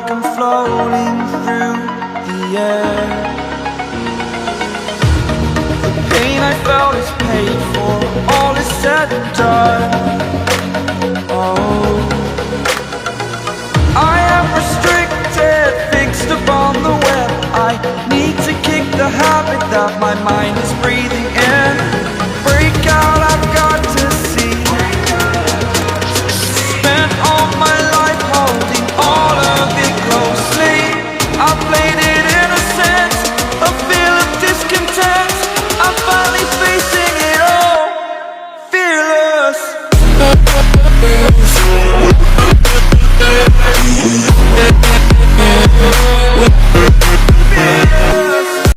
like I'm floating through the air. The pain I felt is paid for, all is said and done. Oh, I am restricted, fixed upon the web. I need to kick the habit that my mind is breathing